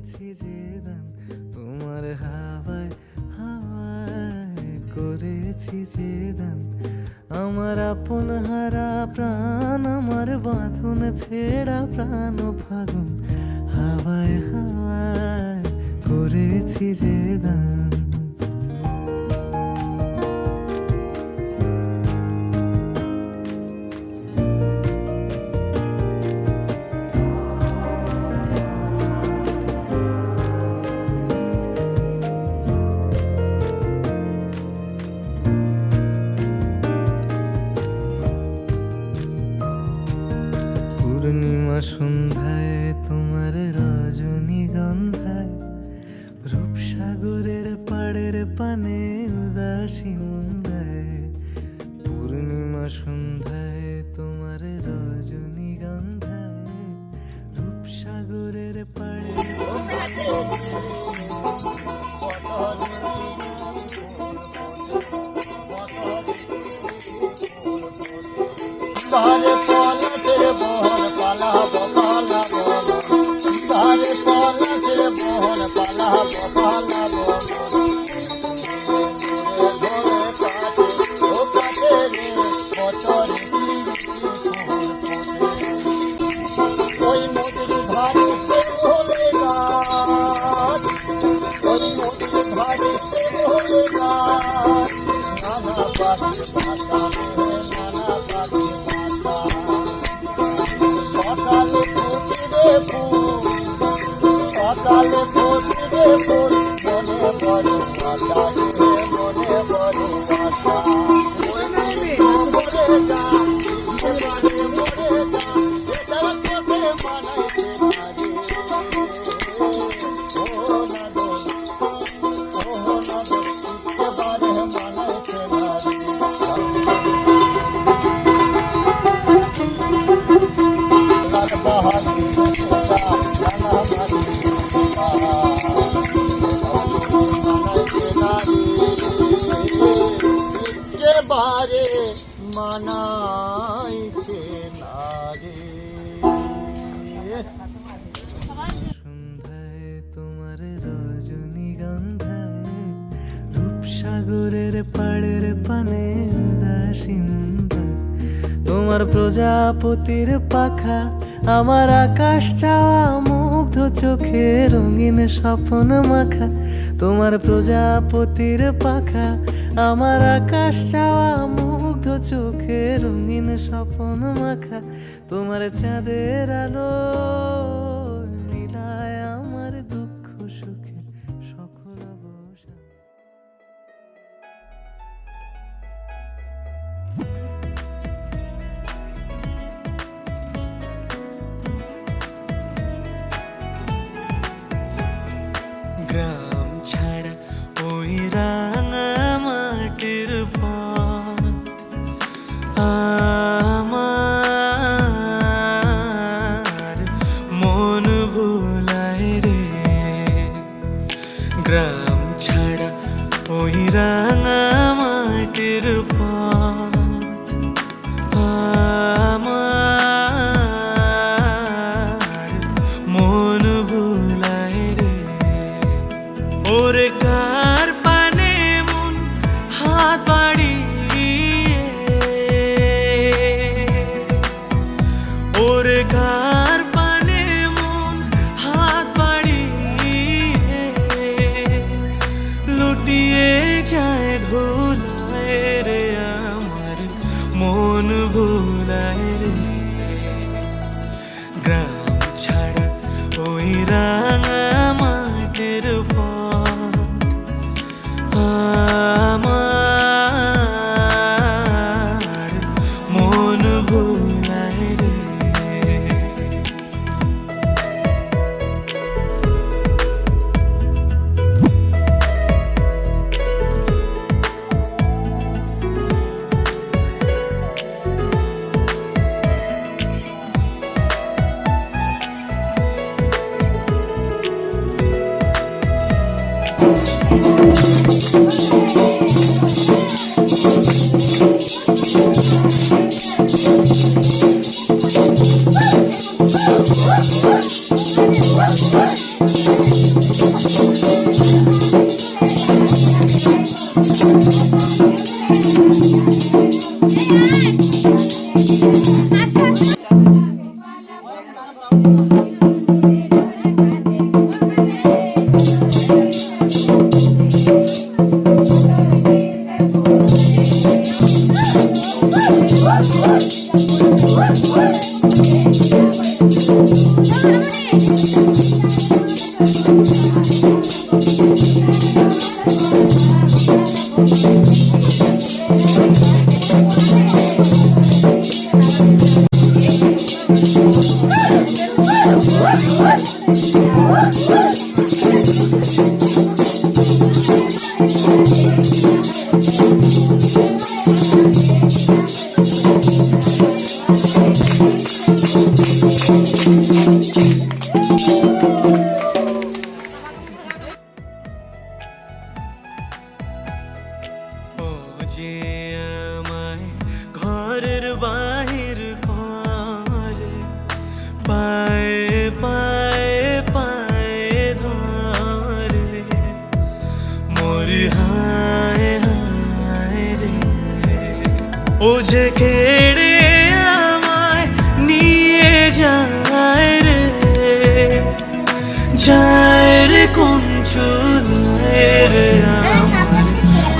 করেছি যে দান তোমার হাওয়ায় হাওয়ায় করেছি যে দান আমার আপন হারা প্রাণ আমার বাঁধন ছেঁড়া প্রাণ ফাগুন হাওয়ায় হাওয়ায় করেছি যে দান পূর্ণিমা সন্ধ্যায় তোমার রজনীগন্ধায় রূপসাগরের পাড়ের পানে উদাসী মুন্দায় পূর্ণিমা সন্ধ্যায় তোমার রজনীগন্ধায় রূপসাগরের পাড়ে বারে পলাতে বহন পালাবো পালাবো বারে পলাতে বহন পালাবো পালাবো ও কাছে রে বছরে ওই নদীর ধারে ভোলে গাছ ওই নদীর ধারে ভোলে গাছ নানা পাখি ভাষা নানা পাখি সকালে ফুটবে ফুল সকালে ফুটবে ফুল মনে বড় আশা মনে বড় আশা মরে যা মরে যা এটার চোখে মানাইছে নারী ও নাদো একেবারে মানাইছে নারী বারে মানাইছে নারী সন্ধ্যায় তোমার রজনীগন্ধায় রূপসাগরের পাড়ের পানে উদাসী মুন্দায় তোমার প্রজাপতির পাখা আমার আকাশ চাওয়া মুগ্ধ চোখে রঙিন স্বপ্ন মাখা তোমার প্রজাপতির পাখা আমার আকাশ চাওয়া মুগ্ধ চোখে রঙিন স্বপ্ন মাখা তোমার চাঁদের আলো মিলায় আমার দুঃখ সুখের সকল অবসান গ্রাম ছাড়া ওই রাঙা মাটির পথ আমার মন ভুলায় রে গ্রাম ছাড়া ওই রাঙা মাটির পথ আমার মন ভুলায় রে ওরে কার পানে মন হাত বাড়িয়ে ওরে কার পানে মন হাত বাড়িয়ে লুটিয়ে যায় ধুলায় রে আমার মন ভুলায় রে গ্রাম ছাড়া ওই রাঙা মাটির পথ আমার মন ভুলায় রে ও যে আমায় ঘরের বাহির করে, পায়ে পায়ে পায়ে ধরে, মরি হায় হায় রে। ও যে কেড়ে আমায় নিয়ে যায় রে, যায় রে কোন চুলায় রে, আমার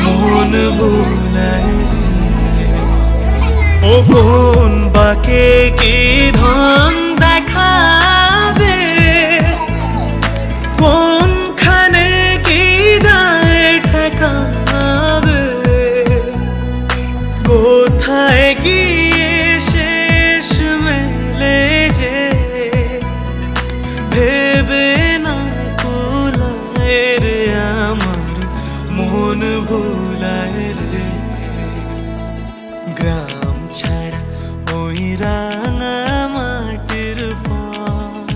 মন ভুলায় রে। ও কোন বাকে কি ধন দেখাবে, কোনখানে কি দায় ঠেকাবে, কোথায় গিয়ে শেষ মেলে যে ভেবে না কুলায় রে, আমার মন ভুলায় রে। গ্রাম ছাড়া ওই রাঙা মাটির পথ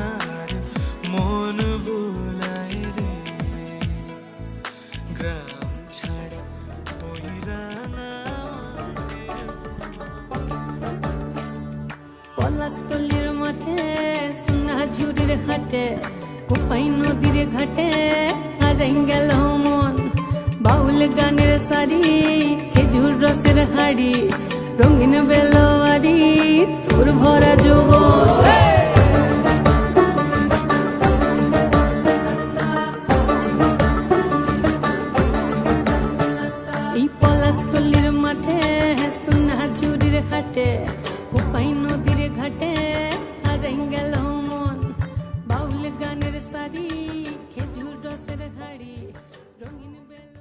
আমার মন ভুলায় রে। গ্রাম ছাড়া ওই রাঙা মাটির পলাশতলির মাঠে, সোনা ঝুড়ির ঘাটে, কোপাই নদীর ঘাটে হারাই গেল মন। বাউল গানের সারি, খেজুর রসের হাড়ি, রঙিন বেলোয়ারি, তোর ভরা যৌবন। এই পলাশতলির মাঠে, সোনা ঝুড়ির ঘাটে, কোপাই নদীর ঘাটে হারাই গেল মন। বাউল গানের সারি, খেজুর রসের হাড়ি, রঙিন বেল।